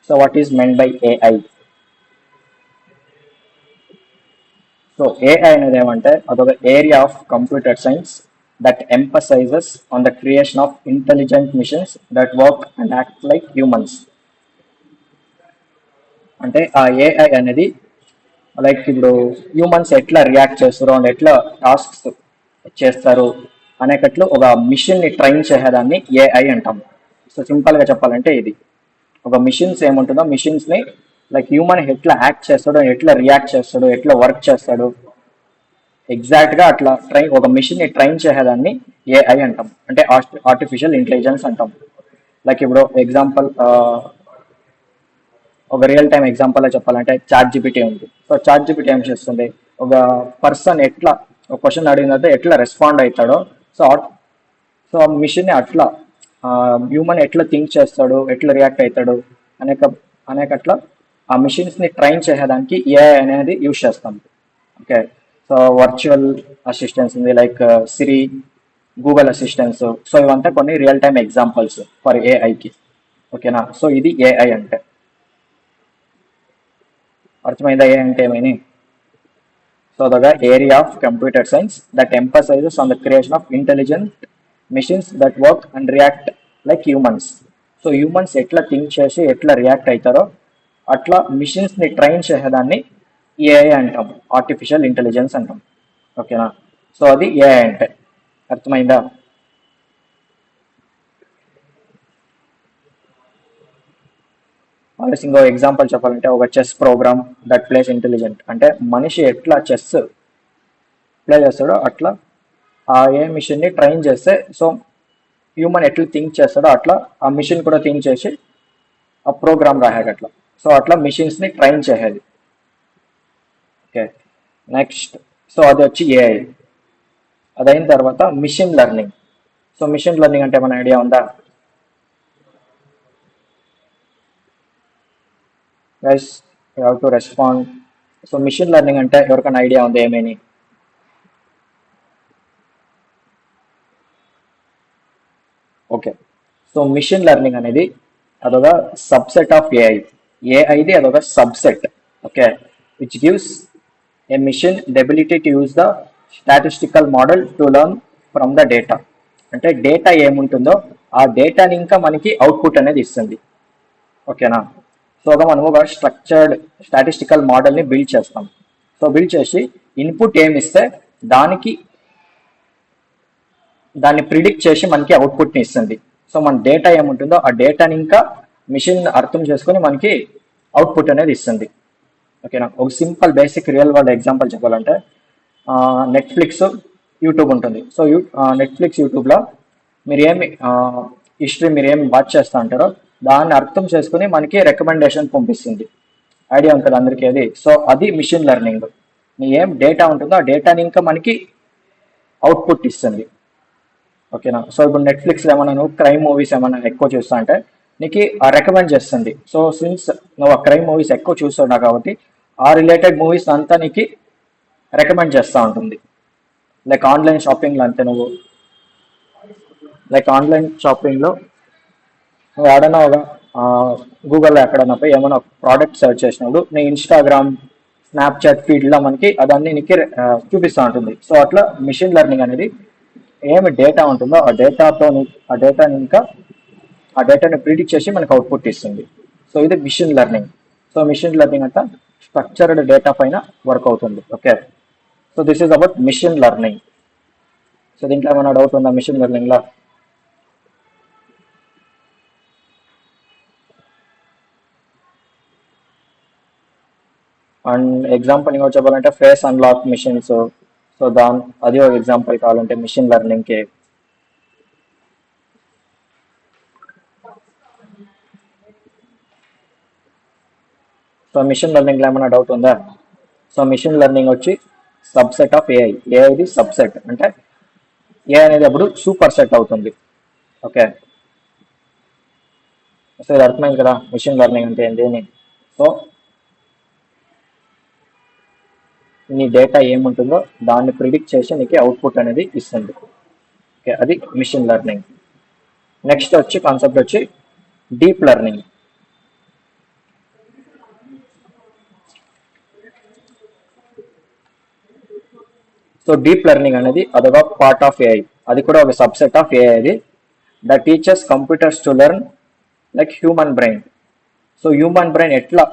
So what is meant by AI? So AI అనేది ఏమంటే అదొక area of computer science that ఎంపసైజెస్ on the creation of intelligent machines that work and act like humans. అంటే ఆ AI అనేది like ఇప్పుడు humans ఎట్లా react చేస్తారు and ఎట్లా టాస్క్స్ చేస్తారు అనేటట్లు ఒక మిషన్ ని ట్రైన్ చేసేదాన్ని ఏఐ అంటాం. సో సింపుల్ గా చెప్పాలంటే ఇది ఒక మిషన్స్ ఏముంటుందో మిషన్స్ ని లైక్ హ్యూమన్ ఎట్లా యాక్ట్ చేస్తాడో ఎట్లా రియాక్ట్ చేస్తాడో ఎట్లా వర్క్ చేస్తాడు ఎగ్జాక్ట్ గా అట్లా ఒక మిషన్ ని ట్రైన్ చేసేదాన్ని ఏఐ అంటాం, అంటే ఆర్టిఫిషియల్ ఇంటెలిజెన్స్ అంటాం. లైక్ ఇప్పుడు ఎగ్జాంపుల్ ఒక రియల్ టైమ్ ఎగ్జాంపుల్ చెప్పాలంటే చాట్ జీపీటీ ఉంది. సో చాట్ జీపీటీ ఏం చేస్తుంది, ఒక పర్సన్ ఎట్లా ఒక క్వశ్చన్ అడిగినట్టు ఎట్లా రెస్పాండ్ అవుతాడో సో సో ఆ మిషన్ ని అట్లా హ్యూమన్ ఎట్లా థింక్ చేస్తాడు ఎట్లా రియాక్ట్ అవుతాడు అనేక అనేకట్లా ఆ మిషన్స్ ని ట్రైన్ చేసేదానికి ఏఐ అనేది యూజ్ చేస్తాం. ఓకే, సో వర్చువల్ అసిస్టెన్స్ ఉంది లైక్ సిరి, గూగుల్ అసిస్టెన్స్. సో ఇవంతా కొన్ని రియల్ టైమ్ ఎగ్జాంపుల్స్ ఫర్ ఏఐకి. ఓకేనా, సో ఇది ఏఐ అంటే. అర్థమైందా ఏ అంటే ఏమని? So the area of computer science that emphasizes on the creation of intelligent machines that work and react like humans. So humans ఎట్లా think చేసి ఎట్లా రియాక్ట్ అవుతారో అట్లా మిషన్స్ ని ట్రైన్ చేసేదాన్ని ఏఐ అంటాం, ఆర్టిఫిషియల్ ఇంటెలిజెన్స్ అంటాం. ఓకేనా, సో అది ఏఐ అంటే. అర్థమైందా? వాళ్ళకి ఇంకో ఎగ్జాంపుల్ చెప్పాలంటే ఒక chess program that plays intelligent, అంటే మనిషి ఎట్లా చెస్ ప్లే చేస్తాడో అట్లా ఆ ఏ మిషన్ ని ట్రైన్ చేస్తే సో హ్యూమన్ ఎట్లా థింక్ చేస్తాడో అట్లా ఆ మిషన్ కూడా థింక్ చేసి ఆ ప్రోగ్రామ్ రాయాలి అట్లా. సో అట్లా మిషన్స్ ని ట్రైన్ చేయాలి. ఓకే, నెక్స్ట్ సో అది వచ్చి ఏఐ. అదైన తర్వాత machine learning. So machine learning అంటే మన ఐడియా ఉందా guys? You have to respond. So machine learning అంటే ఎవరికైనా ఐడియా ఉంది ఏమేని? ఓకే, సో మిషన్ లెర్నింగ్ అనేది అదొక సబ్సెట్ ఆఫ్ ఏఐ. ఏఐది అదొక subset. Okay, which gives a machine the ability to use the statistical model to learn from the data. అంటే data ఏముంటుందో ఆ డేటాని ఇంకా మనకి అవుట్పుట్ అనేది ఇస్తుంది. ఓకేనా, సో మనం ఒక స్ట్రక్చర్డ్ స్టాటిస్టికల్ మోడల్ని బిల్డ్ చేస్తాం. సో బిల్డ్ చేసి ఇన్పుట్ ఏమి ఇస్తే దాన్ని ప్రిడిక్ట్ చేసి మనకి అవుట్పుట్ని ఇస్తుంది. సో మన డేటా ఏముంటుందో ఆ డేటాని ఇంకా మిషన్ అర్థం చేసుకొని మనకి అవుట్పుట్ అనేది ఇస్తుంది. ఓకేనా, ఒక simple basic real world example చెప్పాలంటే నెట్ఫ్లిక్స్, యూట్యూబ్ ఉంటుంది. సో నెట్ఫ్లిక్స్, యూట్యూబ్లో మీరు ఏమి హిస్టరీ మీరు ఏమి వాచ్ చేస్తూ ఉంటారో దాన్ని అర్థం చేసుకుని మనకి రికమెండేషన్ పంపిస్తుంది. ఐడియా ఉంటుంది అందరికీ అది. సో అది మిషన్ లెర్నింగ్. మీ ఏం డేటా ఉంటుందో ఆ డేటాని ఇంకా మనకి అవుట్పుట్ ఇస్తుంది. ఓకేనా, సో ఇప్పుడు నెట్ఫ్లిక్స్ ఏమన్నా నువ్వు క్రైమ్ మూవీస్ ఏమన్నా ఎక్కువ చూస్తా అంటే నీకు రికమెండ్ చేస్తుంది. సో సిన్స్ నువ్వు ఆ క్రైమ్ మూవీస్ ఎక్కువ చూస్తున్నావు కాబట్టి ఆ రిలేటెడ్ మూవీస్ అంతా నీకు రికమెండ్ చేస్తూ ఉంటుంది. లైక్ ఆన్లైన్ షాపింగ్లో అంతే, నువ్వు లైక్ ఆన్లైన్ షాపింగ్లో నువ్వు ఏడైనా ఒక గూగుల్లో ఎక్కడైనా పోయి ఏమైనా ప్రోడక్ట్ సెర్చ్ చేసినప్పుడు నీ ఇన్స్టాగ్రామ్, స్నాప్చాట్ ఫీడ్లో మనకి అదన్నీ నీకు చూపిస్తూ ఉంటుంది. సో అట్లా మిషన్ లెర్నింగ్ అనేది ఏమి డేటా ఉంటుందో ఆ డేటాని ఇంకా ఆ డేటాని ప్రిడిక్ట్ చేసి మనకు అవుట్పుట్ ఇస్తుంది. సో ఇది machine learning. So machine learning అంతా స్ట్రక్చర్డ్ డేటా పైన వర్క్ అవుతుంది. Okay, so this is about machine learning. So దీంట్లో ఏమైనా డౌట్ ఉందా మిషన్ లెర్నింగ్లో? అండ్ ఎగ్జాంపుల్ ఇంకో చెప్పాలంటే ఫేస్ అన్లాక్ మిషన్స్. సో అది ఒక ఎగ్జాంపుల్ కావాలంటే మిషన్ లెర్నింగ్కి. సో మిషన్ లెర్నింగ్లో ఏమైనా డౌట్ ఉందా? సో మిషన్ లెర్నింగ్ వచ్చి సబ్సెట్ ఆఫ్ ఏఐ. ఏఐది సబ్సెట్ అంటే ఏ అనేది అప్పుడు సూపర్ సెట్ అవుతుంది. ఓకే, సో ఇది అర్థమైంది కదా మిషన్ లెర్నింగ్ అంటే ఏంటి? సో నీ డేటా ఏముంటుందో దాన్ని ప్రిడిక్ట్ చేసి నీకు అవుట్పుట్ అనేది ఇస్తుంది. ఓకే, అది మిషన్ లెర్నింగ్. నెక్స్ట్ వచ్చి కాన్సెప్ట్ వచ్చి deep learning. So deep learning అనేది అదొక పార్ట్ ఆఫ్ ఏఐ, అది కూడా ఒక సబ్సెట్ ఆఫ్ ఏఐ. అది the teachers computers to learn like human brain. So human brain ఎట్లా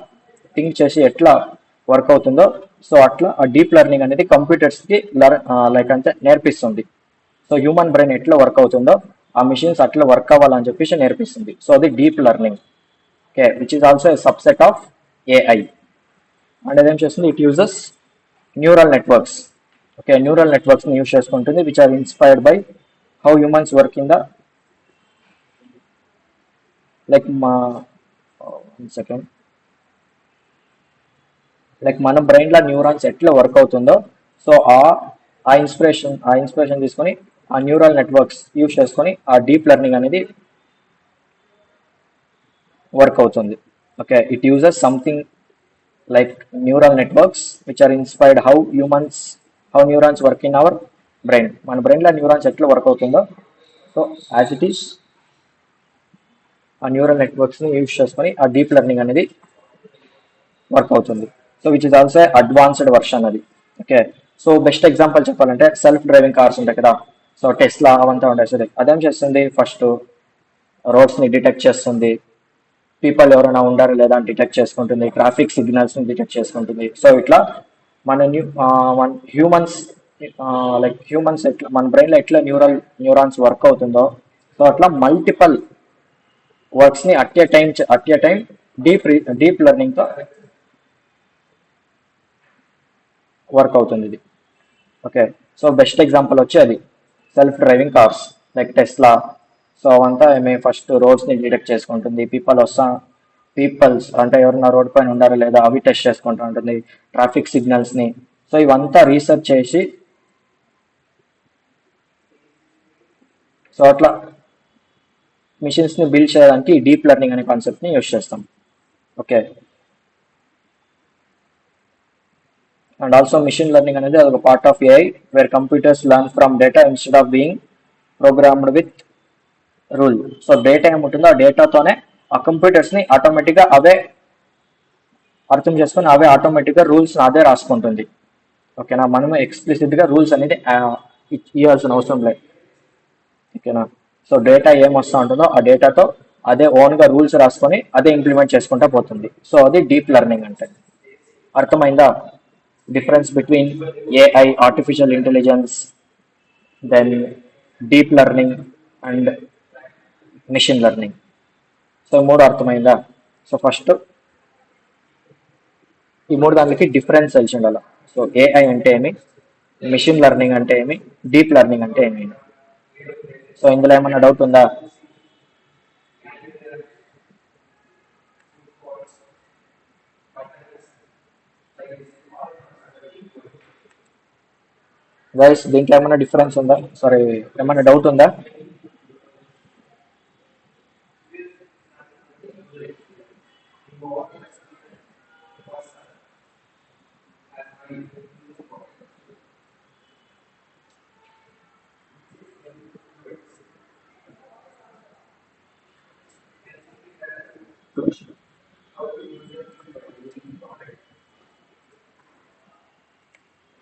థింక్ చేసి ఎట్లా వర్క్ అవుతుందో, సో అట్లా ఆ డీప్ లెర్నింగ్ అనేది కంప్యూటర్స్కి లైక్ అంటే నేర్పిస్తుంది. సో హ్యూమన్ బ్రెయిన్ ఎట్లా వర్క్ అవుతుందో ఆ మిషన్స్ అట్లా వర్క్ అవ్వాలని చెప్పేసి నేర్పిస్తుంది. సో అది deep learning. Okay, which is also subset of AI. And అదేం చేస్తుంది, it uses neural networks. Okay, neural నెట్వర్క్స్ని యూజ్ చేసుకుంటుంది which are inspired by how humans work in the like మా సెకండ్ లైక్ మన బ్రెయిన్లో న్యూరాన్స్ ఎట్లా work అవుతుందో, so ఆ ఇన్స్పిరేషన్ తీసుకొని ఆ న్యూరల్ నెట్వర్క్స్ యూజ్ చేసుకొని ఆ డీప్ లెర్నింగ్ అనేది వర్క్ అవుతుంది. Okay, it uses something like neural networks which are inspired how neurons work in our brain. మన బ్రెయిన్ లో న్యూరాన్స్ ఎట్లా వర్క్ అవుతుందో, సో యాజ్ ఇట్ ఈస్ ఆ న్యూరల్ నెట్వర్క్స్ ని యూజ్ చేసుకొని ఆ డీప్ లెర్నింగ్ అనేది వర్క్ అవుతుంది. So which is also advanced version అది. ఓకే, సో బెస్ట్ ఎగ్జాంపుల్ చెప్పాలంటే సెల్ఫ్ డ్రైవింగ్ కార్స్ ఉంటాయి కదా, సో టెస్లా అవంతా ఉంటాయి. సరే, అదేం చేస్తుంది, ఫస్ట్ రోడ్స్ ని డిటెక్ట్ చేస్తుంది, పీపుల్ ఎవరైనా ఉండారు లేదా అని డిటెక్ట్ చేసుకుంటుంది, ట్రాఫిక్ సిగ్నల్స్ ని డిటెక్ట్ చేసుకుంటుంది. సో ఇట్లా మన హ్యూమన్స్ హ్యూమన్స్ ఎట్లా మన బ్రెయిన్ లో ఎట్లా న్యూరాన్స్ వర్క్ అవుతుందో, సో అట్లా మల్టిపల్ వర్క్స్ ని at a time deep learning తో వర్క్ అవుతుంది ఇది. ఓకే, సో బెస్ట్ ఎగ్జాంపుల్ వచ్చి అది self driving cars like Tesla. So అవంతా మేము ఫస్ట్ రోడ్స్ ని డిటెక్ట్ చేసుకుంటుంది, పీపుల్స్ అంటే ఎవరైనా రోడ్ పైన ఉండారా లేదా అవి టెస్ట్ చేసుకుంటూ ఉంటుంది, ట్రాఫిక్ సిగ్నల్స్ ని. సో ఇవంతా రీసెర్చ్ చేసి సో అట్లా మిషన్స్ ని బిల్డ్ చేయడానికి డీప్ లెర్నింగ్ అనే కాన్సెప్ట్ ని యూజ్ చేస్తాం. Okay, and also machine learning అనేది అదొక part of AI where computers learn from data instead of being programmed with rule. So data ఏముంటుందో ఆ డేటాతోనే ఆ కంప్యూటర్స్ ని ఆటోమేటిక్ గా అవే అర్థం చేసుకొని అవే ఆటోమేటిక్ గా రూల్స్ అదే రాసుకుంటుంది. ఓకేనా, మనము ఎక్స్ప్లిసిట్ గా రూల్స్ అనేది ఇవ్వాల్సిన అవసరం లేదు. ఓకేనా, సో డేటా ఏం వస్తూ ఉంటుందో ఆ డేటాతో అదే ఓన్ గా రూల్స్ రాసుకొని అదే ఇంప్లిమెంట్ చేసుకుంటా పోతుంది. సో అది డీప్ లెర్నింగ్ అంటే. అర్థమైందా difference between AI, artificial intelligence, then deep learning and machine learning? So మూడు అర్థమైందా? సో ఫస్ట్ ఈ మూడు దానికి డిఫరెన్స్ తెలిసి ఉండాలి. సో ఏఐ అంటే ఏమి, మిషన్ లెర్నింగ్ అంటే ఏమి, డీప్ లెర్నింగ్ అంటే ఏమి. సో ఇందులో ఏమన్నా డౌట్ ఉందా? గైస్ దీంట్లో ఏమైనా డిఫరెన్స్ ఉందా? సారీ, ఏమైనా డౌట్ ఉందా?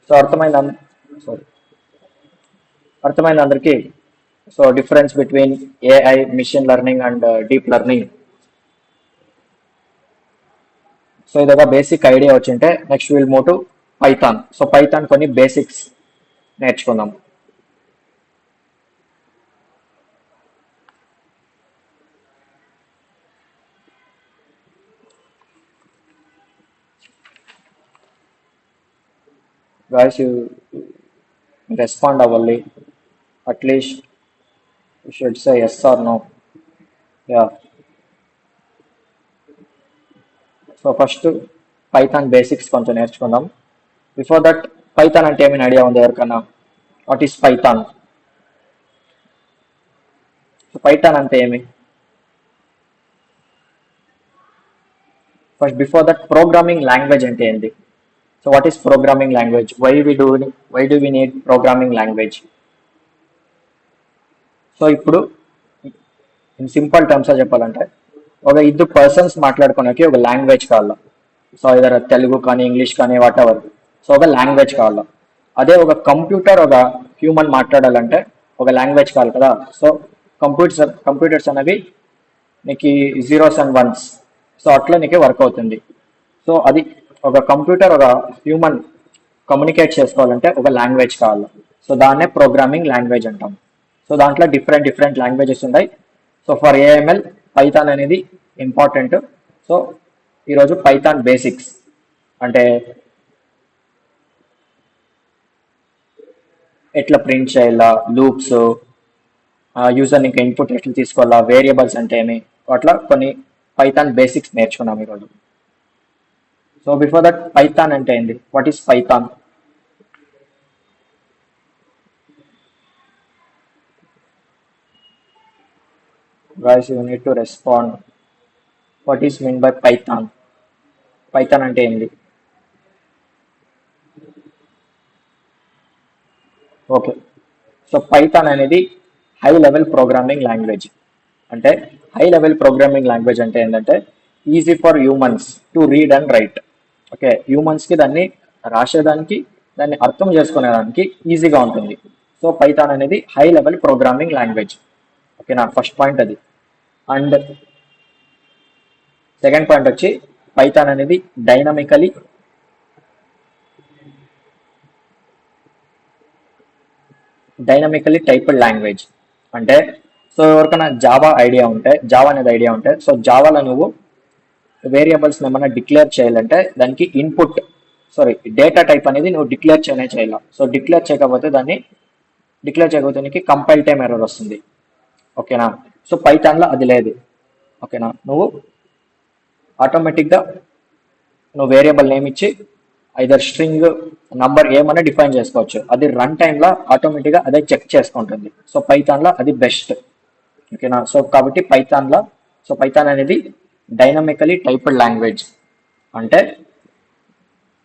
సో అర్థమైంది అందరికి. So difference between AI, machine learning and deep learning. So ఇదొక బేసిక్ ఐడియా వచ్చింటే next will move to Python. So Python కొన్ని బేసిక్స్ నేర్చుకుందాం. Guys, you respond అవ్వాలి. At least you should say yes or no. Yeah. So first Python basics కొంచెం నేర్చుకుందాం. Before that Python అంటే ఏమైనా idea ఉంది ఎవరికన్నా? What is Python? So Python అంటే ఏమి? First before that programming language అంటే ఏంటి? So what is programming language? Why do we need programming language? So ఇప్పుడు ఇన్ సింపుల్ టర్మ్స్ చెప్పాలంటే ఒక ఇద్దరు పర్సన్స్ మాట్లాడుకోవడానికి ఒక లాంగ్వేజ్ కావాలా. సో ఇదర్ తెలుగు కానీ ఇంగ్లీష్ కానీ వాట్ ఎవర్. సో ఒక లాంగ్వేజ్ కావాలా. అదే ఒక కంప్యూటర్ ఒక హ్యూమన్ మాట్లాడాలంటే ఒక లాంగ్వేజ్ కావాలి కదా. సో కంప్యూటర్స్ అనేవి నీకు జీరోస్ అండ్ వన్స్, సో అట్లా నీకు వర్క్ అవుతుంది. సో అది ఒక కంప్యూటర్ ఒక హ్యూమన్ కమ్యూనికేట్ చేసుకోవాలంటే ఒక లాంగ్వేజ్ కావాలి. సో దాన్నే ప్రోగ్రామింగ్ లాంగ్వేజ్ అంటాం. సో దాంట్లో డిఫరెంట్ లాంగ్వేజెస్ ఉన్నాయి. సో ఫర్ ఏఎంఎల్ పైథాన్ అనేది ఇంపార్టెంట్. సో ఈరోజు పైథాన్ బేసిక్స్ అంటే ఎట్లా ప్రింట్ చేయాలా, లూప్స్, యూజర్ ఇంకా ఇన్పుట్ ఎట్లా తీసుకోవాలా, వేరియబుల్స్ అంటే ఏమి, అట్లా కొన్ని పైథాన్ బేసిక్స్ నేర్చుకున్నాం ఈరోజు. సో బిఫోర్ దట్ పైథాన్ అంటే ఏంటి, what is Python? Guys, you need to respond. What is meant by Python? Python అంటే ఏంటి? ఓకే, సో పైథాన్ అనేది హై లెవెల్ ప్రోగ్రామింగ్ లాంగ్వేజ్. అంటే హై లెవెల్ ప్రోగ్రామింగ్ లాంగ్వేజ్ అంటే ఏంటంటే easy for humans to read and write. Okay, హ్యూమన్స్కి దాన్ని రాసేదానికి, దాన్ని అర్థం చేసుకునేదానికి ఈజీగా ఉంటుంది. సో పైథాన్ అనేది high level programming language. Okay, నా ఫస్ట్ పాయింట్ అది. అండ్ సెకండ్ పాయింట్ వచ్చి పైథాన్ అనేది డైనమికలీ టైప్డ్ లాంగ్వేజ్. అంటే సో ఎవరికైనా జావా అనేది ఐడియా ఉంటే, సో జావాలో నువ్వు వేరియబుల్స్ ఏమైనా డిక్లేర్ చేయాలంటే దానికి డేటా టైప్ అనేది నువ్వు డిక్లేర్ చేయాలి. సో డిక్లేర్ చేయకపోతే నీకు కంపైల్ టైం ఎర్రర్ వస్తుంది. ఓకేనా, సో పైథాన్లో అది లేదు. ఓకేనా, నువ్వు ఆటోమేటిక్గా నువ్వు వేరియబుల్ నేమ్ ఇచ్చి ఐదర్ స్ట్రింగ్, నంబర్ ఏమైనా డిఫైన్ చేసుకోవచ్చు. అది రన్ టైంలో ఆటోమేటిక్గా అదే చెక్ చేసుకుంటుంది. సో పైథాన్లో అది బెస్ట్. ఓకేనా, సో కాబట్టి పైథాన్ అనేది డైనమికలీ టైప్డ్ లాంగ్వేజ్. అంటే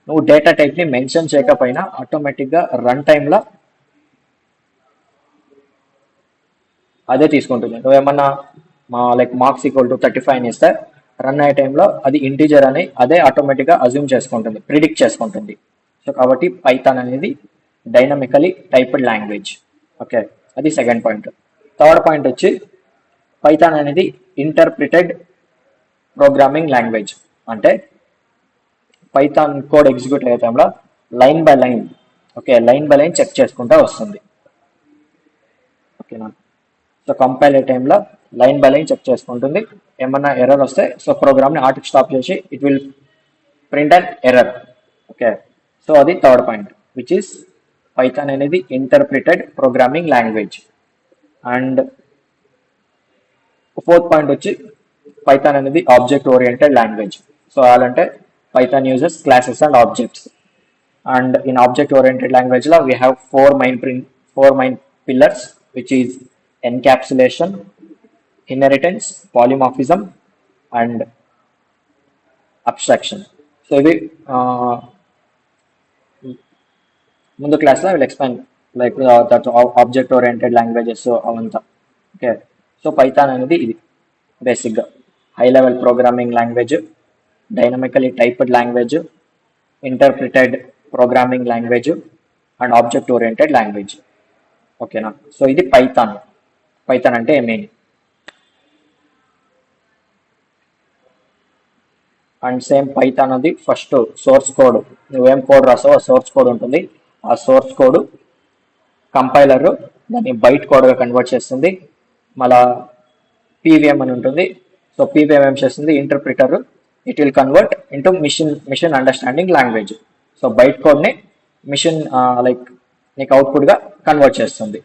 నువ్వు డేటా టైప్ని మెన్షన్ చేయకపోయినా ఆటోమేటిక్గా రన్ టైంలో అదే తీసుకుంటుంది. నువ్వేమన్నా మార్క్స్ ఈక్వల్ టు 35 అని ఇస్తే రన్ అయ్యే టైంలో అది ఇంటీజర్ అని అదే ఆటోమేటిక్గా అజ్యూమ్ చేసుకుంటుంది, ప్రిడిక్ట్ చేసుకుంటుంది. సో కాబట్టి పైథాన్ అనేది డైనమికలీ టైప్డ్ లాంగ్వేజ్. ఓకే, అది సెకండ్ పాయింట్. థర్డ్ పాయింట్ వచ్చి పైథాన్ అనేది ఇంటర్ప్రిటెడ్ ప్రోగ్రామింగ్ లాంగ్వేజ్. అంటే పైథాన్ కోడ్ ఎగ్జిక్యూట్ అయ్యే టైంలో లైన్ బై లైన్ చెక్ చేసుకుంటూ వస్తుంది. ఓకేనా, సో కంపైల్ అయ్యే టైంలో లైన్ బై లైన్ చెక్ చేసుకుంటుంది. ఏమన్నా ఎర్రర్ వస్తే సో ప్రోగ్రామ్ని ఆటోకి స్టాప్ చేసి it will print and error. Okay, so అది third point, which is python అనేది interpreted programming language. And fourth point వచ్చి పైథాన్ అనేది ఆబ్జెక్ట్ ఓరియంటెడ్ లాంగ్వేజ్. సో అలాంటే python uses classes and objects. And in object oriented లాంగ్వేజ్లో we have four main pillars, which is encapsulation, inheritance, polymorphism, and abstraction. So ఇవి ముందు క్లాస్లో I will explain that object oriented languages అవంతా. Okay, so python అనేది ఇది బేసిక్గా high level programming language, dynamically typed language, interpreted programming language and object oriented language. ఓకేనా, so ఇది Python అంటే ఏమీ. అండ్ సేమ్ పైథాన్ అది ఫస్ట్ సోర్స్ కోడ్, నువ్వేం కోడ్ రాసావో ఆ సోర్స్ కోడ్ ఉంటుంది. ఆ సోర్స్ కోడ్ కంపైలర్ దాన్ని బైట్ కోడ్గా కన్వర్ట్ చేస్తుంది. మళ్ళా పీవీఎం అని ఉంటుంది. సో పీవీఎం ఏం చేస్తుంది, interpreter it will convert into machine understanding language. So byte కోడ్ని మిషన్ నీకు అవుట్పుట్గా కన్వర్ట్ చేస్తుంది.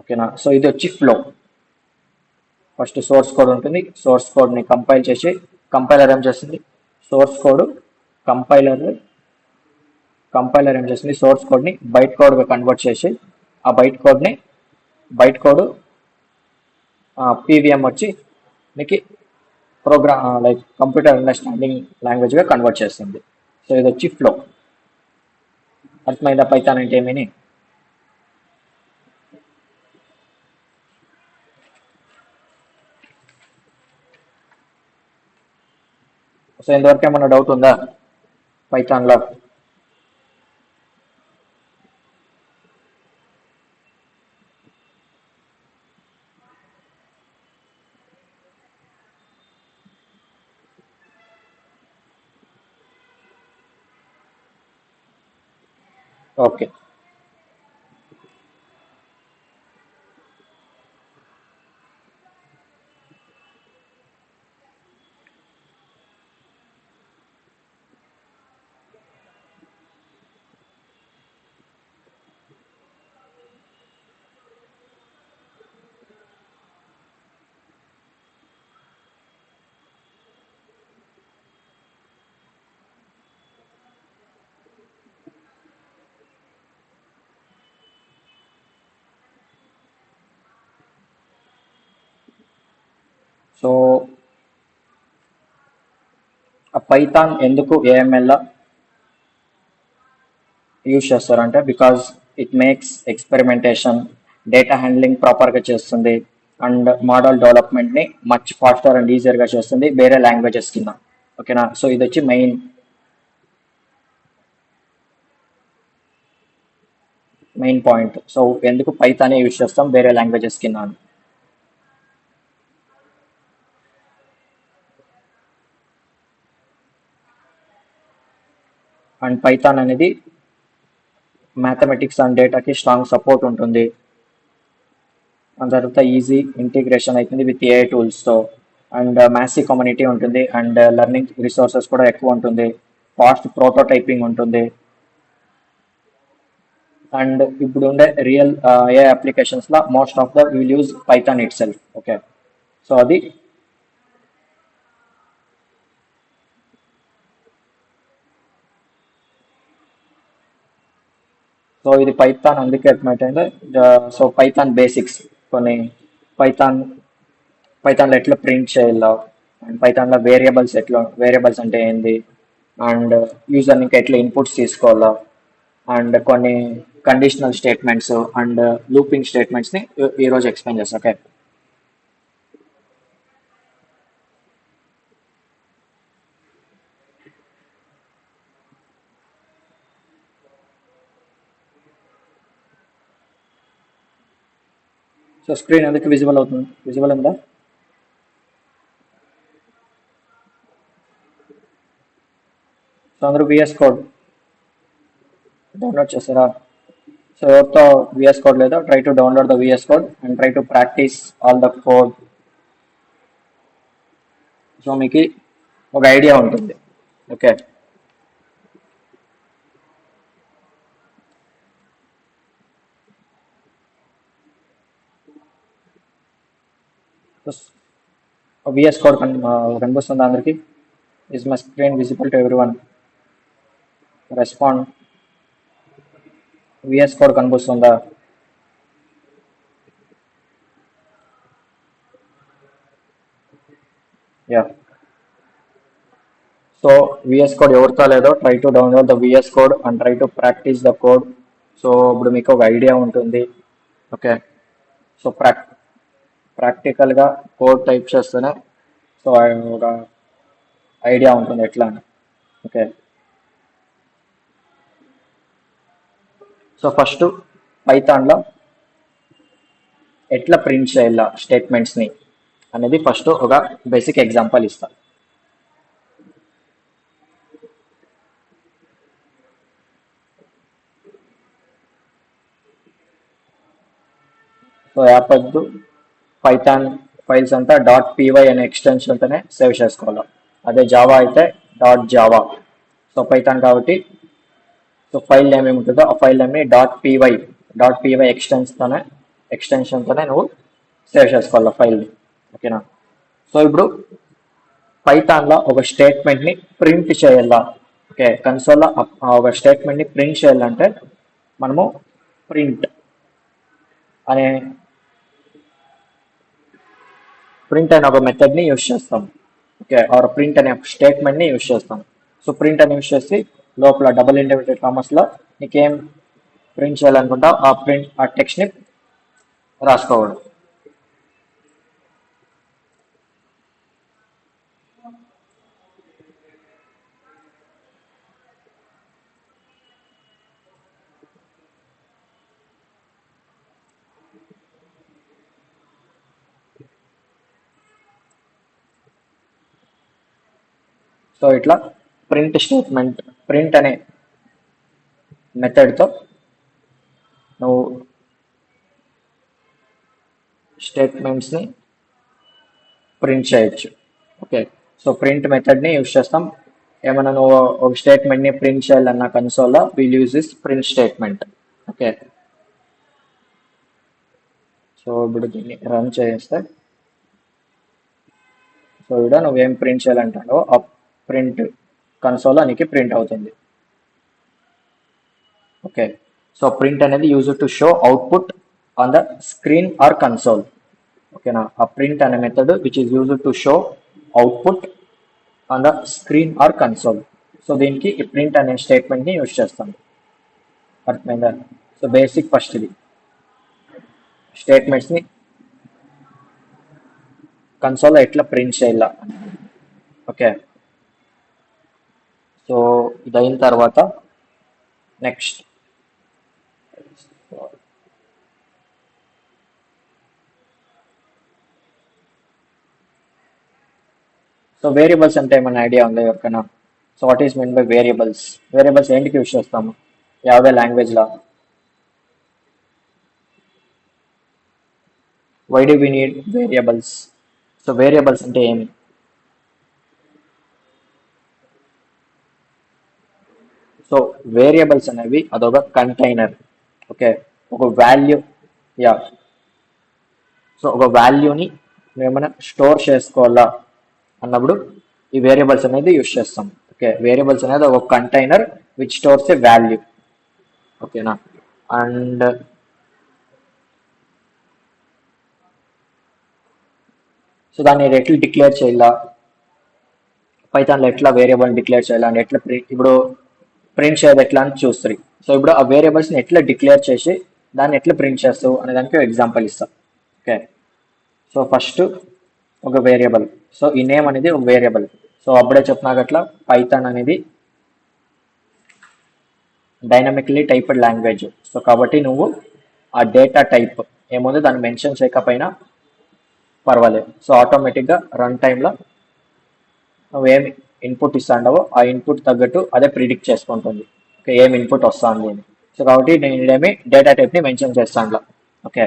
ఓకేనా, సో ఇది వచ్చి ఫ్లో. ఫస్ట్ సోర్స్ కోడ్ ఉంటుంది. సోర్స్ కోడ్ని కంపైల్ చేసి కంపైలర్ ఏం చేస్తుంది, కంపైలర్ ఏం చేస్తుంది, సోర్స్ కోడ్ని బైట్ కోడ్గా కన్వర్ట్ చేసి ఆ బైట్ కోడ్ పీవీఎం వచ్చి మీకు కంప్యూటర్ అండర్స్టాండింగ్ లాంగ్వేజ్గా కన్వర్ట్ చేస్తుంది. సో ఇది వచ్చి ఫ్లో. అర్థమైందా పైథాన్ అంటే ఏమని? సో ఇంతవరకు ఏమన్నా డౌట్ ఉందా పైథాన్లో? ఓకే. సో ఆ పైథాన్ ఎందుకు ఏఎంఎల్ యూజ్ చేస్తారంటే because it makes experimentation, data handling ప్రాపర్గా చేస్తుంది అండ్ మోడల్ డెవలప్మెంట్ని మచ్ ఫాస్టర్ అండ్ ఈజియర్గా చేస్తుంది వేరే లాంగ్వేజెస్ కింద. ఓకేనా? సో ఇది వచ్చి మెయిన్ పాయింట్. సో ఎందుకు పైథానే యూజ్ చేస్తాం వేరే లాంగ్వేజెస్ కింద అని. అండ్ పైథాన్ అనేది మ్యాథమెటిక్స్ అండ్ డేటాకి స్ట్రాంగ్ సపోర్ట్ ఉంటుంది. దాని తర్వాత ఈజీ ఇంటిగ్రేషన్ అవుతుంది విత్ ఏఐ టూల్స్తో అండ్ మ్యాసివ్ కమ్యూనిటీ ఉంటుంది అండ్ లెర్నింగ్ రిసోర్సెస్ కూడా ఎక్కువ ఉంటుంది, ఫాస్ట్ ప్రోటోటైపింగ్ ఉంటుంది అండ్ ఇప్పుడు ఉండే రియల్ ఏ అప్లికేషన్స్లో most of the will use python itself. Okay. So అది సో ఇది పైథాన్ అందుకే అడ్మిట్ అయింది. సో పైథాన్ బేసిక్స్ కొన్ని, పైథాన్ పైథాన్లో ఎట్లా ప్రింట్ చేయాలో అండ్ పైథాన్లో వేరియబుల్స్ అంటే ఏంది అండ్ యూజర్ ఇంకా ఎట్లా ఇన్పుట్స్ తీసుకోవాలా అండ్ కొన్ని కండిషనల్ స్టేట్మెంట్స్ అండ్ లూపింగ్ స్టేట్మెంట్స్ని ఈరోజు ఎక్స్ప్లెయిన్ చేస్తాను. ఓకే. సో స్క్రీన్ ఎందుకు విజిబుల్ ఉందా? సో అందరూ విఎస్ కోడ్ డౌన్లోడ్ చేస్తారా? సో ఎవరితో విఎస్ కోడ్ లేదో try to download the VS code and try to practice all the code. So మీకు ఒక ఐడియా ఉంటుంది. ఓకే. విఎస్ కోడ్ కనిపిస్తుందా అందరికి? Is my screen visible to everyone? Respond. VS code కనిపిస్తుందా? Yeah. So VS code ఎవరితో లేదో try to download the VS code and try to practice the code. So ఇప్పుడు మీకు ఒక ఐడియా ఉంటుంది. ఓకే. సో ప్రాక్టికల్గా కోడ్ టైప్ చేస్తేనే so ఒక ఐడియా ఉంటుంది ఎట్లా అని. ఓకే. సో ఫస్ట్ పైథాన్లో ఎట్లా ప్రింట్ చేయాల స్టేట్మెంట్స్ని అనేది ఫస్ట్ ఒక బేసిక్ ఎగ్జాంపుల్ ఇస్తాను. సో యాప్ వద్దు, పైథాన్ ఫైల్స్ అంతా .py అనే ఎక్స్టెన్షన్తోనే సేవ్ చేసుకోవాలి. అదే జావా అయితే .java. సో పైథాన్ కాబట్టి సో ఫైల్ నేమ్ ఏముంటుందో ఆ ఫైల్ నేమ్ని .py ఎక్స్టెన్షన్తోనే నువ్వు సేవ్ చేసుకోవాలి ఫైల్ని. ఓకేనా? సో ఇప్పుడు పైథాన్లో ఒక స్టేట్మెంట్ని ప్రింట్ చేయాలా. ఓకే. కన్సోల్లో ఒక స్టేట్మెంట్ని ప్రింట్ చేయాలంటే మనము ప్రింట్ అనే ఒక మెథడ్ని యూస్ చేస్తాం. ఓకే. ఆర్ ప్రింట్ అనే స్టేట్మెంట్ని యూస్ చేస్తాం. సో ప్రింట్ అని యూస్ చేసి లోపల డబుల్ ఇంటర్మీడియట్ కామర్స్లో నీకేం ప్రింట్ చేయాలనుకుంటా ఆ టెక్స్ట్ని రాసుకోవడం. సో ఇట్లా ప్రింట్ అనే మెథడ్తో నువ్వు స్టేట్మెంట్స్ని ప్రింట్ చేయొచ్చు. ఓకే, సో ప్రింట్ మెథడ్ని యూజ్ చేస్తాం. ఏమైనా నువ్వు ఒక స్టేట్మెంట్ని ప్రింట్ చేయాలన్న కన్సోల్లో will use this print statement. Okay, so ఇప్పుడు దీన్ని రన్ చేస్తే సో ఇక్కడ నువ్వేం ప్రింట్ చేయాలంటావో ఆ ప్రింట్ కన్సోల్లో నీకు ప్రింట్ అవుతుంది. ఓకే, సో ప్రింట్ అనేది use to show output on the screen or console. ఓకేనా, ఆ ప్రింట్ అనే method which is use to show output on the screen or console. So దీనికి ఈ ప్రింట్ అనే స్టేట్మెంట్ని యూజ్ చేస్తాం. అర్థమైందా? సో బేసిక్ ఫస్ట్ ఇది స్టేట్మెంట్స్ని కన్సోల్లో ఎట్లా ప్రింట్ చేయాల. ఓకే, సో ఇది అయిన తర్వాత నెక్స్ట్ సో వేరియబుల్స్ అంటే ఏమైనా ఐడియా ఉందా ఎవరికైనా? So what is mean by variables? Variables ఏంటికి యూజ్ చేస్తాము యావే లాంగ్వేజ్లో? Why do we need variables? So variables అంటే ఏమి? సో వేరియబుల్స్ అనేవి అదొక కంటైనర్. ఓకే, ఒక వాల్యూ, యా, సో ఒక వాల్యూని ఏమైనా స్టోర్ చేసుకోవాలా అన్నప్పుడు ఈ వేరియబుల్స్ అనేది యూజ్ చేస్తాం. ఓకే, వేరియబుల్స్ అనేది ఒక container which stores A value. ఓకేనా, అండ్ సో దాన్ని ఎట్లా డిక్లేర్ చేయాలా, పైథాన్లో ఎట్లా వేరియబుల్ డిక్లేర్ చేయాలా అని ఎట్లా ఇప్పుడు ప్రింట్ చేయాలి ఎట్లా అని చూస్తారు. సో ఇప్పుడు ఆ వేరియబుల్స్ని ఎట్లా డిక్లేర్ చేసి దాన్ని ఎట్లా ప్రింట్ చేస్తావు అనే దానికి ఎగ్జాంపుల్ ఇస్తాం. ఓకే, సో ఫస్ట్ ఒక వేరియబుల్, సో ఈ నేమ్ అనేది ఒక వేరియబుల్. సో అప్పుడే చెప్పినాకట్లా పైథాన్ అనేది డైనమికలీ టైప్డ్ లాంగ్వేజ్. సో కాబట్టి నువ్వు ఆ డేటా టైప్ ఏముందో దాన్ని మెన్షన్ చేయకపోయినా పర్వాలేదు. సో ఆటోమేటిక్గా రన్ టైంలో నువ్వేమి ఇన్పుట్ ఇస్తాండవో ఆ ఇన్పుట్ తగ్గట్టు అదే ప్రిడిక్ట్ చేసుకుంటుంది. ఓకే, ఏం ఇన్పుట్ వస్తుంది అని. సో కాబట్టి నేను ఇదేమి డేటా టైప్ని మెన్షన్ చేస్తాను. Okay,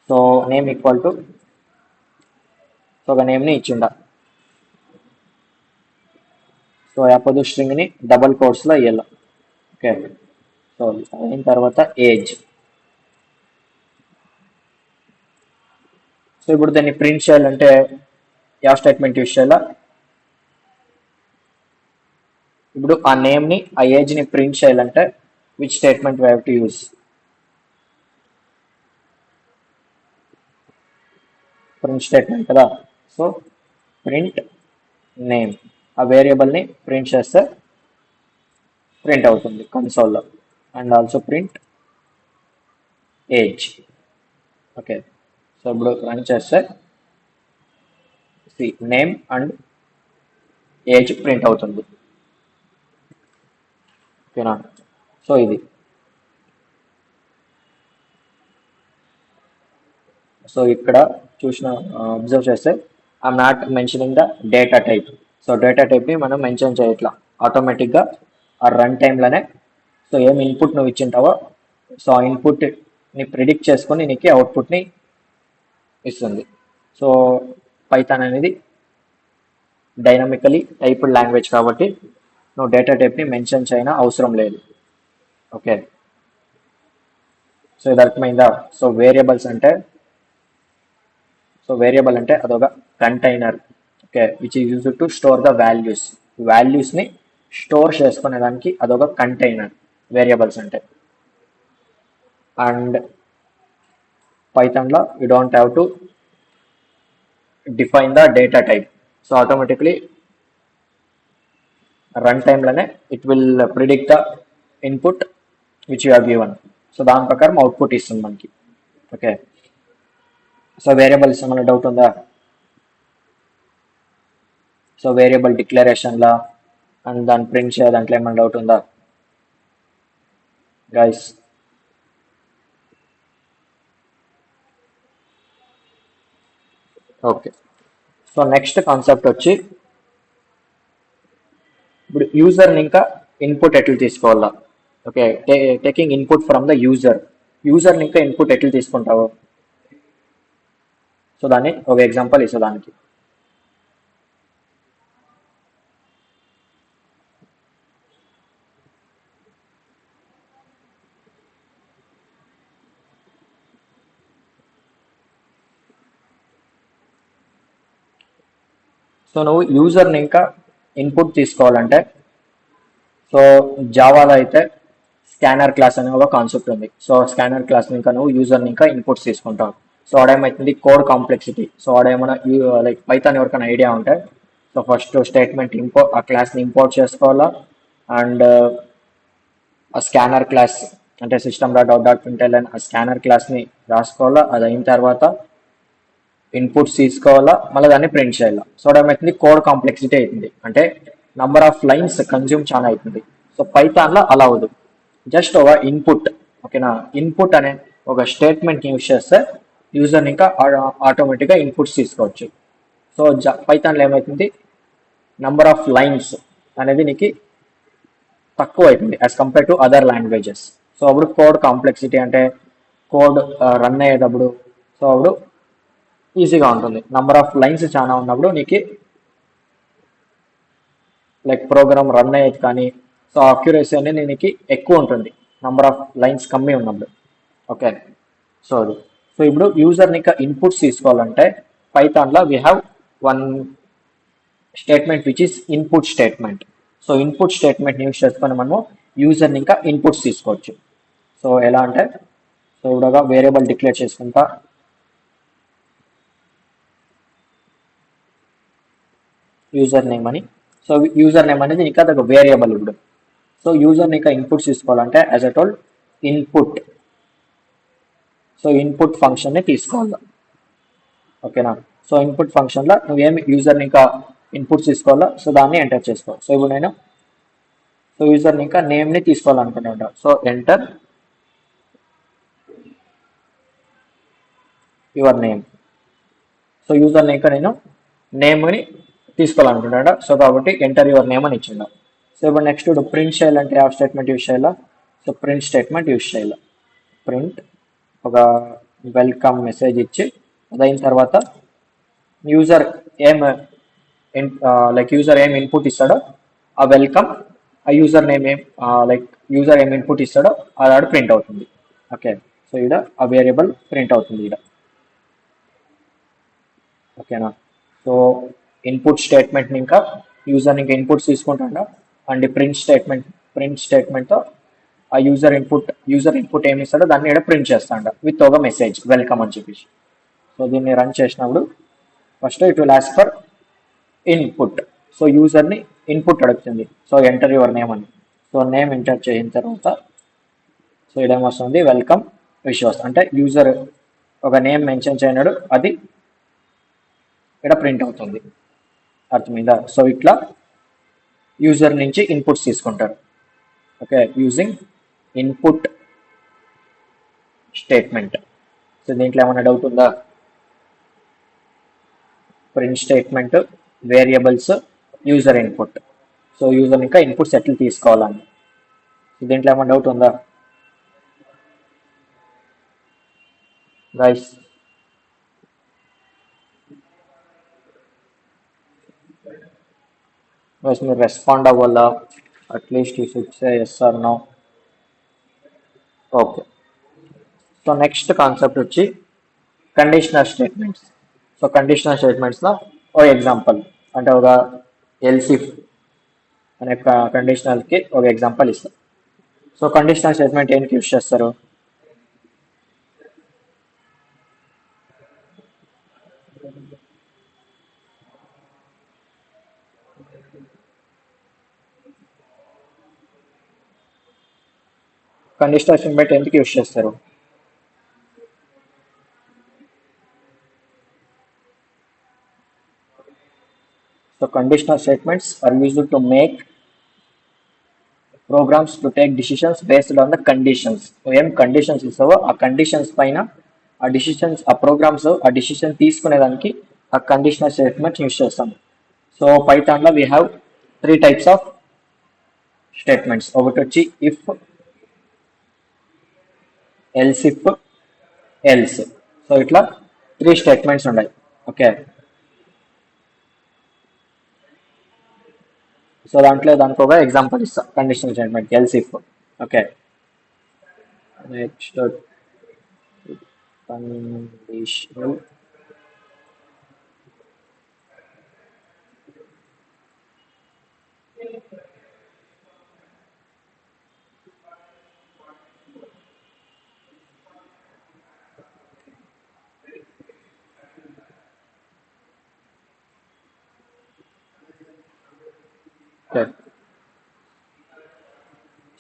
so name equal to, so ఒక నేమ్ని ఇచ్చిండ. సో అప్పుడు స్ట్రింగ్ని డబల్ కోట్స్లో ఇవ్వాలి. ఓకే, సో అయిన తర్వాత ఏజ్. సో ఇప్పుడు దాన్ని ప్రింట్ చేయాలంటే ಯಾವ స్టేట్మెంట్ యూజ్ చేయాలా? ఇప్పుడు ఆ నేమ్ని ఆ ఏజ్ని ప్రింట్ చేయాలంటే which statement we have to use? Print statement కదా. సో ప్రింట్ నేమ్, ఆ వేరియబుల్ని ప్రింట్ చేస్తే ప్రింట్ అవుతుంది కన్సోల్లో. And also print age. Okay, so ఇప్పుడు రన్ చేస్తే నేమ్ అండ్ ఏజ్ ప్రింట్ అవుతుంది. ఓకేనా, సో ఇది. సో ఇక్కడ చూసిన అబ్జర్వ్ చేస్తే I'm not mentioning the data type. So data టైప్ని మనం మెన్షన్ చేయట్లా, ఆటోమేటిక్గా ఆ రన్ టైంలోనే సో ఏం ఇన్పుట్ నువ్వు ఇచ్చింటావో సో ఆ ఇన్పుట్ని ప్రిడిక్ట్ చేసుకొని నీకు అవుట్పుట్ని ఇస్తుంది. సో పైథాన్ అనేది డైనమికలీ టైప్డ్ లాంగ్వేజ్ కాబట్టి నువ్వు డేటా టైప్ని మెన్షన్ చేయన అవసరం లేదు. ఓకే, సో ఇది అర్థమైందా? సో వేరియబుల్స్ అంటే, సో వేరియబుల్ అంటే అదొక container. Okay, which is used to store the values. వాల్యూస్ని స్టోర్ చేసుకునే దానికి అదొక కంటైనర్ వేరియబుల్స్ అంటే. అండ్ పైథాన్లో you don't have to define the data type. So automatically run టైంలోనే it will predict the input which you have given. So దాని ప్రకారం output ఇస్తుంది మనకి. ఓకే, సో వేరియబుల్స్ ఏమైనా డౌట్ ఉందా? సో వేరియబుల్ డిక్లరేషన్లా అండ్ దాన్ని ప్రింట్ చేయాలి దాంట్లో ఏమైనా డౌట్ ఉందా guys? Okay, so next concept వచ్చి ఇప్పుడు యూజర్ని ఇంకా ఇన్పుట్ ఎట్లా తీసుకోవాలా. Okay, taking input from the user. యూజర్ని ఇంకా ఇన్పుట్ ఎట్లా తీసుకుంటావు, సో దాన్ని ఒక ఎగ్జాంపుల్ ఇస్తా దానికి. సో నువ్వు యూజర్ని ఇంకా ఇన్పుట్ తీసుకోవాలంటే, సో జావాలో అయితే స్కానర్ క్లాస్ అనే ఒక కాన్సెప్ట్ ఉంది. సో స్కానర్ క్లాస్ ఇంకా నువ్వు యూజర్ని ఇంకా ఇన్పుట్స్ తీసుకుంటావు. సో ఆడేమవుతుంది కోడ్ కాంప్లెక్సిటీ. సో ఆడేమైనా లైక్ పైథాన్ ఎవరికైనా ఐడియా ఉంటే, సో ఫస్ట్ స్టేట్మెంట్ ఆ క్లాస్ని ఇంపోర్ట్ చేసుకోవాలా, అండ్ ఆ స్కానర్ క్లాస్ అంటే system.out.println ఆ స్కానర్ క్లాస్ని రాసుకోవాలా. అది అయిన తర్వాత ఇన్పుట్స్ తీసుకోవాలా, మళ్ళీ దాన్ని ప్రింట్ చేయాలా. సో ఏమవుతుంది కోడ్ కాంప్లెక్సిటీ అవుతుంది, అంటే నంబర్ ఆఫ్ లైన్స్ కన్జ్యూమ్ చాలా అవుతుంది. సో పైథాన్లో అలా అవదు, జస్ట్ ఒక ఇన్పుట్, ఓకేనా, ఇన్పుట్ అనే ఒక స్టేట్మెంట్ యూజ్ చేస్తే యూజర్ని ఇంకా ఆటోమేటిక్గా ఇన్పుట్స్ తీసుకోవచ్చు. సో పైథాన్లో ఏమవుతుంది నంబర్ ఆఫ్ లైన్స్ అనేది నీకు తక్కువ అవుతుంది as compare to other languages. So అప్పుడు కోడ్ కాంప్లెక్సిటీ అంటే కోడ్ రన్ అయ్యేటప్పుడు సో అప్పుడు ఈజీగా ఉంటుంది. నంబర్ ఆఫ్ లైన్స్ చాలా ఉన్నప్పుడు నీకు లైక్ ప్రోగ్రామ్ రన్ అయ్యేది కానీ సో అక్యురసీ అనేది నీకు ఎక్కువ ఉంటుంది నంబర్ ఆఫ్ లైన్స్ కమ్మీ ఉన్నప్పుడు. ఓకే, సో అది. సో ఇప్పుడు యూజర్ని ఇంకా ఇన్పుట్స్ తీసుకోవాలంటే పైథాన్లో we have one statement which is input statement. So input statement use చేసుకొని మనము యూజర్ని ఇంకా ఇన్పుట్స్ తీసుకోవచ్చు. సో ఎలా అంటే, సో ఇప్పుడు వేరియబుల్ డిక్లేర్ చేసుకుంటా, యూజర్ నేమ్ అని. సో యూజర్ నేమ్ అనేది ఇంకా ఒక వేరియబుల్ ఇప్పుడు. సో యూజర్ని ఇంకా ఇన్పుట్స్ తీసుకోవాలంటే as a told input. So input ఫంక్షన్ని తీసుకోవాలి, ఓకేనా. సో ఇన్పుట్ ఫంక్షన్లో నువ్వేమి యూజర్ని ఇంకా ఇన్పుట్స్ తీసుకోవాలా, సో దాన్ని ఎంటర్ చేసుకోవాలి. సో ఇప్పుడు నేను సో యూజర్ని ఇంకా నేమ్ని తీసుకోవాలనుకుంటా. So enter your name. So యూజర్ని ఇంకా నేను నేమ్ని తీసుకోవాలనుకుంటాడా, సో కాబట్టి ఎంటర్ యువర్ నేమ్ అని ఇచ్చిందా. సో ఇప్పుడు నెక్స్ట్ ఇప్పుడు ప్రింట్ చేయాలంటే ఆ స్టేట్మెంట్ యూజ్ చేయాలా. సో ప్రింట్ స్టేట్మెంట్ యూజ్ చేయాలి. ప్రింట్ ఒక వెల్కమ్ మెసేజ్ ఇచ్చి అదైన తర్వాత యూజర్ ఏం లైక్ యూజర్ ఏం ఇన్పుట్ ఇస్తాడో ఆ వెల్కమ్, ఆ యూజర్ నేమ్ ఏం లైక్ యూజర్ ఏం ఇన్పుట్ ఇస్తాడో అది ప్రింట్ అవుతుంది. ఓకే, సో ఇక్కడ ఆ వేరియబుల్ ప్రింట్ అవుతుంది ఇక్కడ, ఓకేనా. సో ఇన్పుట్ స్టేట్మెంట్ని ఇంకా యూజర్ని ఇంకా ఇన్పుట్స్ తీసుకుంటాడా, అండ్ ప్రింట్ స్టేట్మెంట్తో ఆ యూజర్ ఇన్పుట్ ఏమి ఇస్తాడో దాన్ని ఇక్కడ ప్రింట్ చేస్తాడ విత్ ఒక మెసేజ్ వెల్కమ్ అని చెప్పేసి. సో దీన్ని రన్ చేసినప్పుడు first it will ask for input. So యూజర్ని ఇన్పుట్ అడుగుతుంది. సో ఎంటర్ యువర్ నేమ్ అని. సో నేమ్ ఎంటర్ చేసిన తర్వాత సో ఇదేమొస్తుంది వెల్కమ్ విష్ అంటే యూజర్ ఒక నేమ్ మెన్షన్ చేయనాడు, అది ఇక్కడ ప్రింట్ అవుతుంది, అర్థమైందా. సో ఇట్లా యూజర్ నుంచి ఇన్పుట్స్ తీసుకుంటారు. Okay, using input statement. So దీంట్లో ఏమైనా డౌట్ ఉందా? Print statement, variables, user input. So user ఇంకా ఇన్పుట్స్ ఎట్లా తీసుకోవాలని దీంట్లో ఏమైనా డౌట్ ఉందా గైస్? గైస్ మీరు రెస్పాండ్ అవ్వాలా, at least you should say yes or no. Okay, so next concept వచ్చి కండిషనల్ స్టేట్మెంట్స్. సో కండిషనల్ స్టేట్మెంట్స్లో ఒక ఎగ్జాంపుల్ అంటే ఒక ఎల్సిఫ్ అనే కండిషనల్కి ఒక ఎగ్జాంపుల్ ఇస్తాం. సో కండిషనల్ స్టేట్మెంట్ ఏంటి యూజ్ చేస్తారు? కండిషనల్ స్టేట్మెంట్ ఎందుకు యూజ్ చేస్తారు? So conditional statements are used to make programs to take decisions based on the conditions. ఏం కండిషన్స్ ఇస్తావో ఆ కండిషన్స్ పైన ఆ డిసిషన్స్, ఆ ప్రోగ్రామ్స్ ఆ డిసిషన్ తీసుకునేదానికి ఆ కండిషనల్ స్టేట్మెంట్స్ యూజ్ చేస్తాం. సో పైథాన్లో we have 3 types of statements. ఒకటి వచ్చి ఇఫ్, else if, else. సో ఇట్లా 3 స్టేట్మెంట్స్ ఉన్నాయి. ఓకే, సో దానికి ఒక ఎగ్జాంపుల్ ఇస్తా conditional statement else if. Okay, next conditional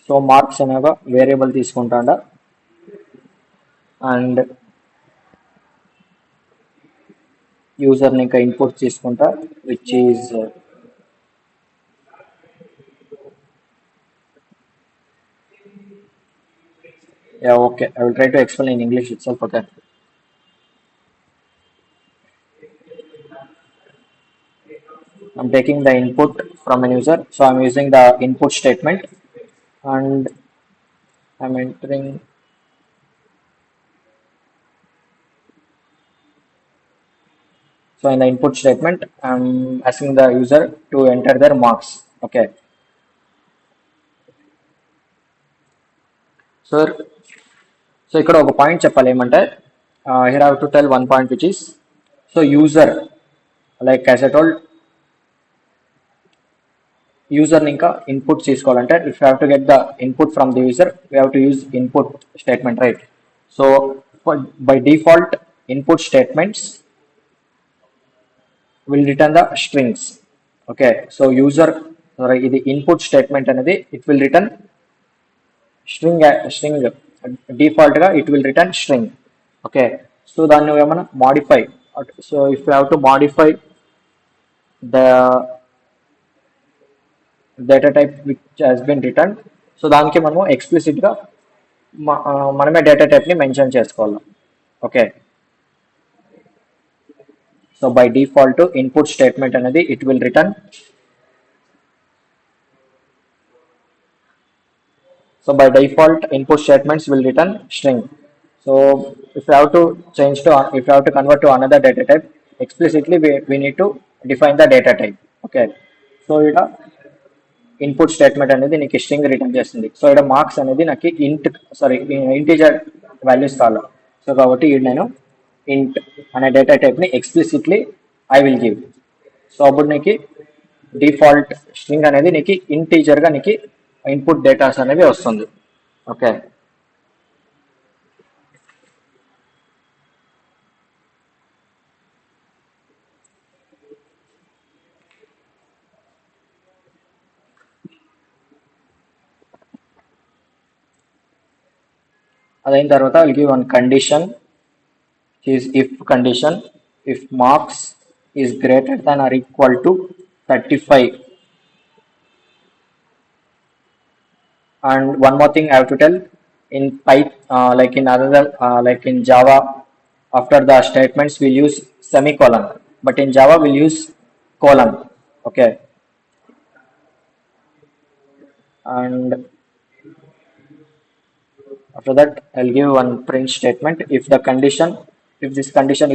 so marks అనేవి వేరియబుల్ తీసుకుంటాడ అండ్ యూజర్ని ఇంకా ఇన్పుట్ తీసుకుంటా which is okay, I will try to explain in English it self. Okay, I'm taking the input from a user, so I'm using the input statement and I'm entering. So in the input statement, I'm asking the user to enter their marks. Okay. So ఇక్కడ ఒక point చెప్పాలి ఏమంటే, here I have to tell one point which is, so user, like as I told, యూజర్ని ఇంకా input తీసుకోవాలంటే if you have to get the input from the user we have to use input statement, right? So by default input statements will return the strings. Okay, so user ఇది input statement అనేది it will return string డిఫాల్ట్గా it will return string. Okay, so దాన్ని ఏమైనా modify, so if you have to modify the data type which has been return, so దానికి మనము ఎక్స్ప్లిసిట్గా మనమే data టైప్ని mention చేసుకోవాలి. Okay, so by default input statement అనేది it will return, so by default input statements will return string. So if you have to change to, if you have to convert to another data type, explicitly we need to define the data type. Okay, so ఇక్కడ input statement అనేది నీకు string return చేస్తుంది. సో ఇక్కడ marks అనేది నాకు integer values కావాలి. So కాబట్టి ఇక్కడ నేను ఇంట్ అనే డేటా టైప్ని explicitly I will give. So అప్పుడు నీకు డిఫాల్ట్ స్ట్రింగ్ అనేది నీకు ఇంటీజర్గా నీకు ఇన్పుట్ డేటాస్ అనేవి వస్తుంది. ఓకే, అదైన తర్వాత will give one condition is if condition, if marks is greater than or equal to 35. And one more thing I have to tell, in like in other like in Java, after the statements we'll use semicolon, but in Java we'll use colon. Okay, and after that I'll give one print statement. If the condition, if condition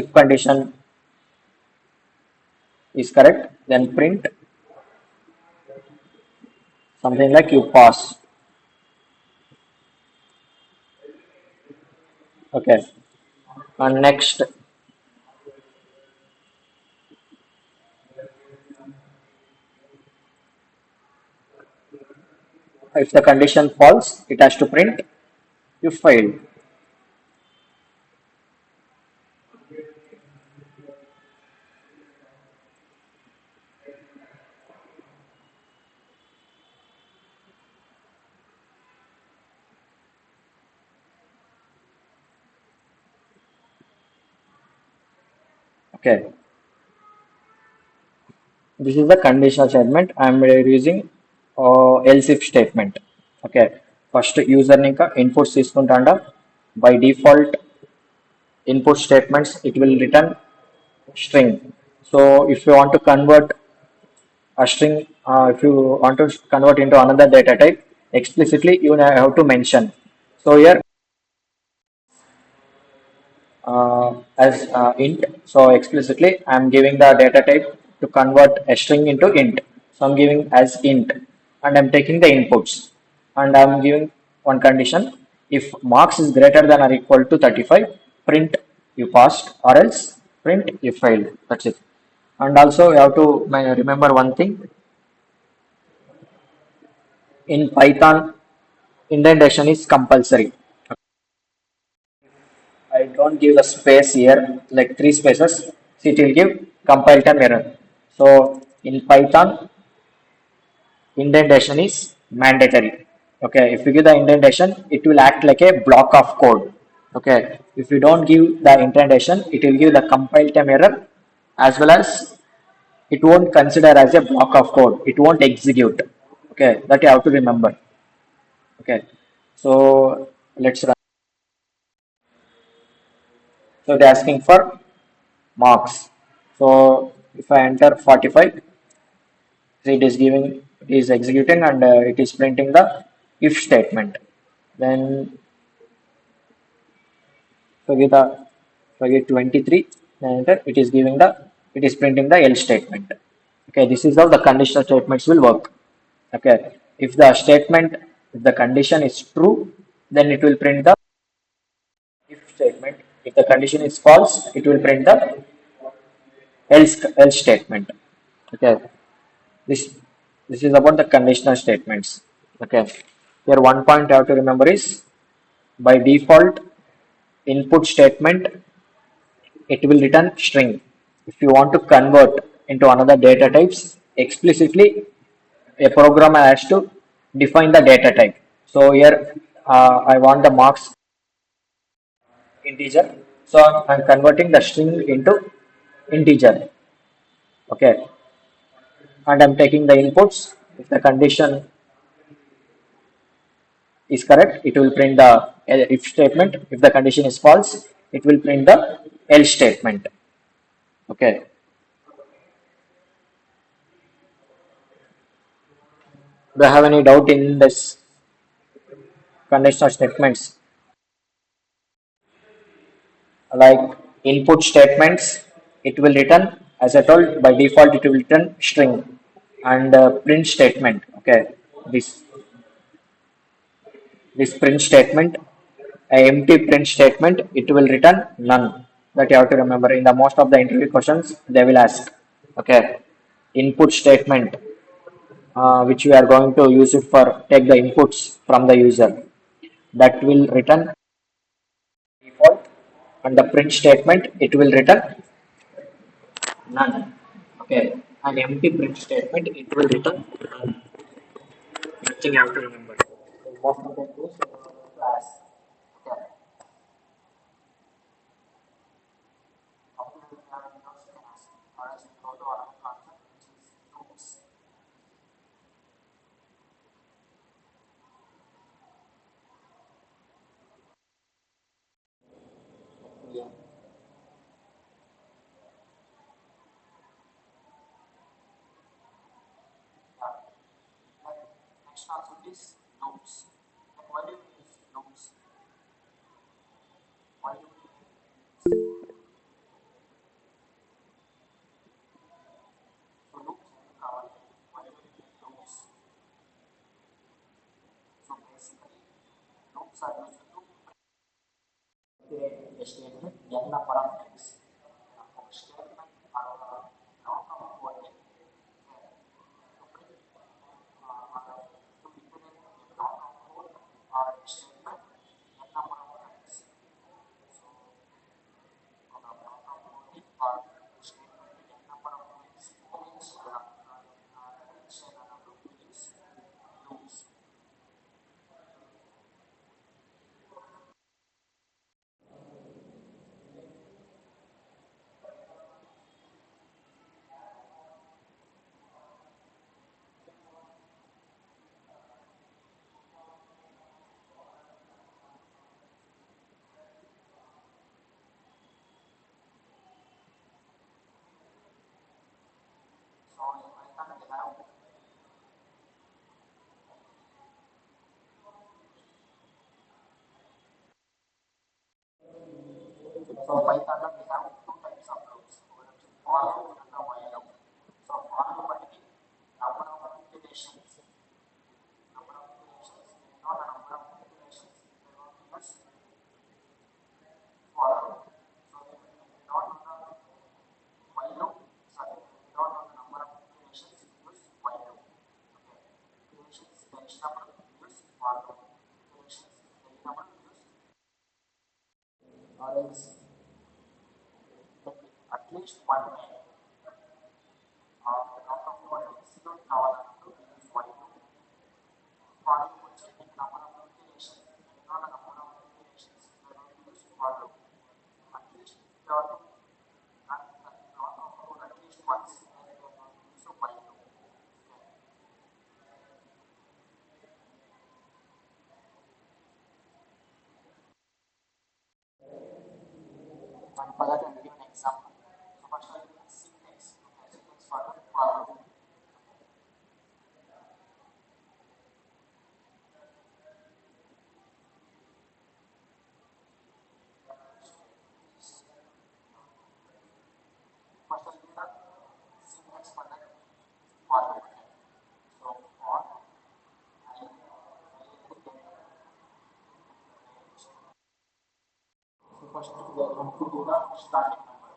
is correct, then print something like you pass. Okay, and next if the condition false, it has to print you failed. Okay, this is the conditional statement. I am using else if statement. Okay, first user ఇంకా inputs తీసుకుంటాండ, by default input statements it will return string. So if you want to convert a string, if you want to convert into another data type, explicitly you have to mention. So here as int. So explicitly, I'm giving the data type to convert a string into int. So I'm giving as int, and I'm taking the inputs, and I'm giving one condition. If marks is greater than or equal to 35, print you passed, or else print you failed. That's it. And also, you have to remember one thing in Python, indentation is compulsory. I don't give the space here, like three spaces. It will give compile time error. So in Python, indentation is mandatory. Okay, if you give the indentation, it will act like a block of code. Okay, if you don't give the indentation, it will give the compile time error, as well as it won't consider as a block of code. It won't execute. Okay, that you have to remember. Okay, so let's run. So they're asking for marks. So if I enter 45, it is giving, it is executing, and it is printing the if statement. Then forget the forget 23, then enter, it is giving the, it is printing the else statement. Okay, this is how the conditional statements will work. Okay, if the statement, if the condition is true, then it will print the if statement. If the condition is false, it will print the else statement. Okay, this this is about the conditional statements. Okay, here one point you have to remember is, by default, input statement, it will return string. If you want to convert into another data types, explicitly a programmer has to define the data type. So here I want the marks integer, so I'm converting the string into integer. Okay, and I'm taking the inputs. If the condition is correct, it will print the if statement. If the condition is false, it will print the else statement. Okay. Do you have any doubt in this conditional statements? Like input statements, it will return, as I told, by default it will return string, and print statement. Okay, this this print statement, a empty print statement, it will return none. That you have to remember. In the most of the interview questions, they will ask. Okay, input statement, which we are going to use it for take the inputs from the user, that will return default, and the print statement, it will return none. Okay, an empty print statement, it will return none. Nothing you have to remember. So most of the tools class. Okay. Yeah. Next concept is loops. And why do we use loops? Why do we use so loops? Why do we use loops? So basically, loops are used to create a statement n number of times. ఒక statement అలా block of code to print to implement a block of code or a statement n number of times. So ఒక block of code or statement n number of times print చేయగలరు we use loops. Python we have two types of loops. For loop and a while loop. So for loop అనేది number of iterations, not a number of iterations. We want to use for loop. So we don't know the while loop. Sorry, we don't know the number of iterations. We use while loop. Okay. Iterations తెలిసినప్పుడు use for loop. Iterations తెలియనప్పుడు use or else at least one name of the lot of one execute కావాలన్నప్పుడు use while loop. For loop వచ్చి number of iterations, not a number of iterations. We are going to use for loop. At least we are at lot of code at least once, then we are going to use a while loop. And for that, I will give an example. So first, I will give syntax. Okay, syntax for loop. First, I will give the syntax for that for loop. So for I will so first we are going to do the starting number.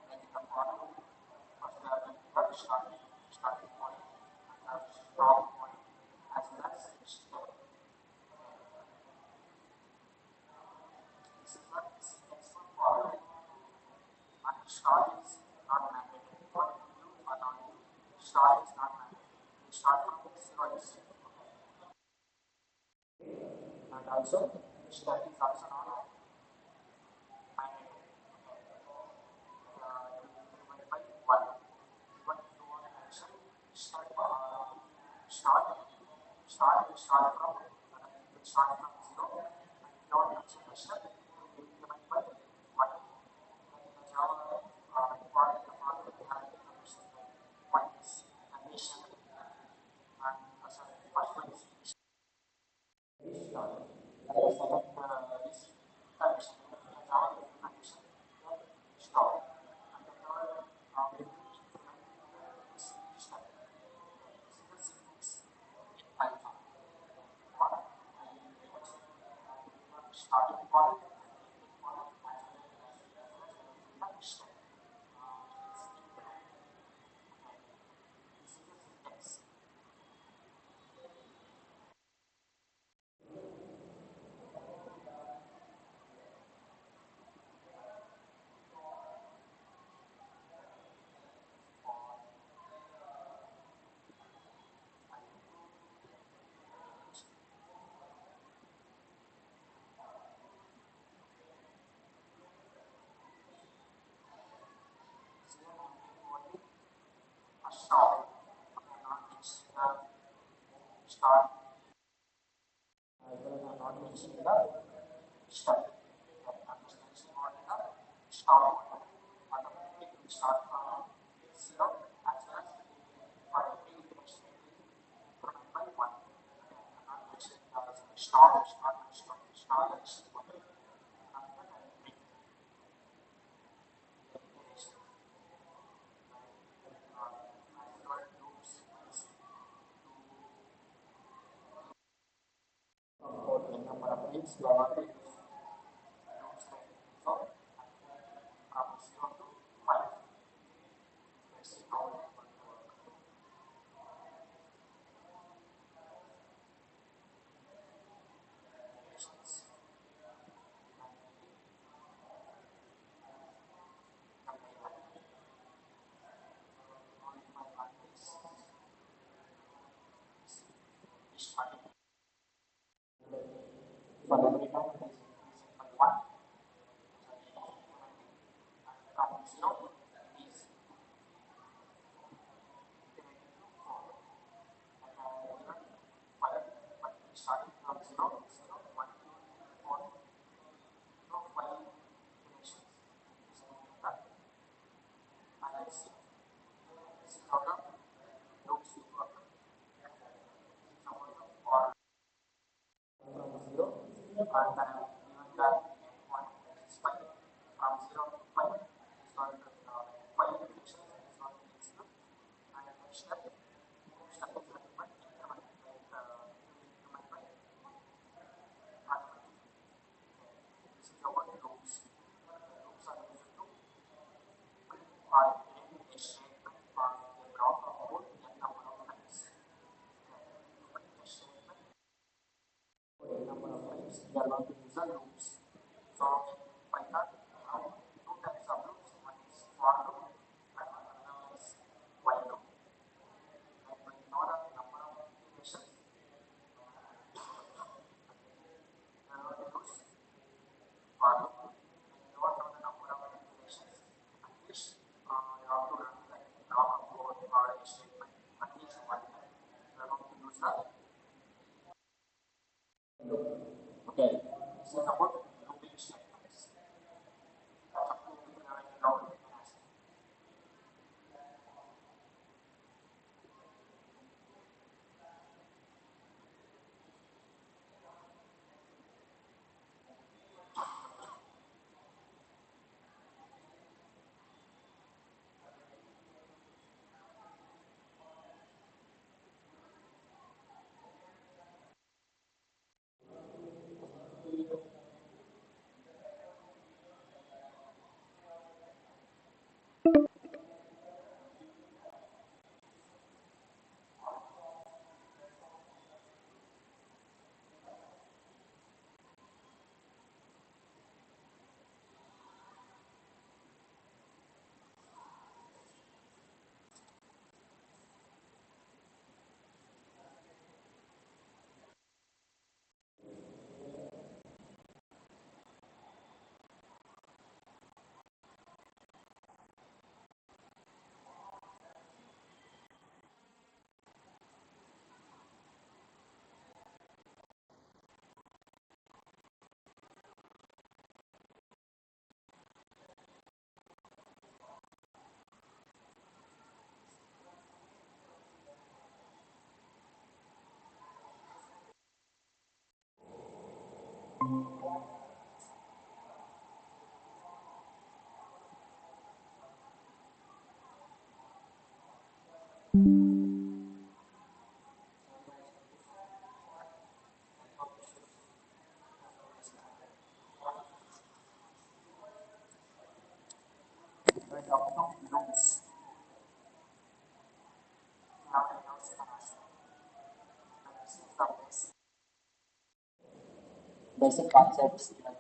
Like in the for loop, first we are going to do the starting point and the stop point as well as step. This is the syntax for loop. And start is not mandatory. What you do or not do, start is not mandatory. You start from 0 is and also step is also not mandatory. Given by 1. Even if you want to mention step start from start from 0 and if you want to mention the step, you will given by 1. In the Java required the following we have information like one is condition and sorry, first one is start. And the second is condition. In the Java condition, then stop. And the third is step. This is the syntax in Python. One, starting point, ending point, as well as step. This is the syntax. Stop. Not mentioning the start as well as not mentioning the step. I'm just mentioning only the stop point. Automatically it will start from 0 as well as for every iteration it will increment by 1. I'm not mentioning the start and stop. After that, print the iteration. The number of prints we are going to use loops like so from 0 to 5. Let's see how it is going to work. Iterations for every time it is basic concepts like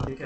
ಅದಕ್ಕೆ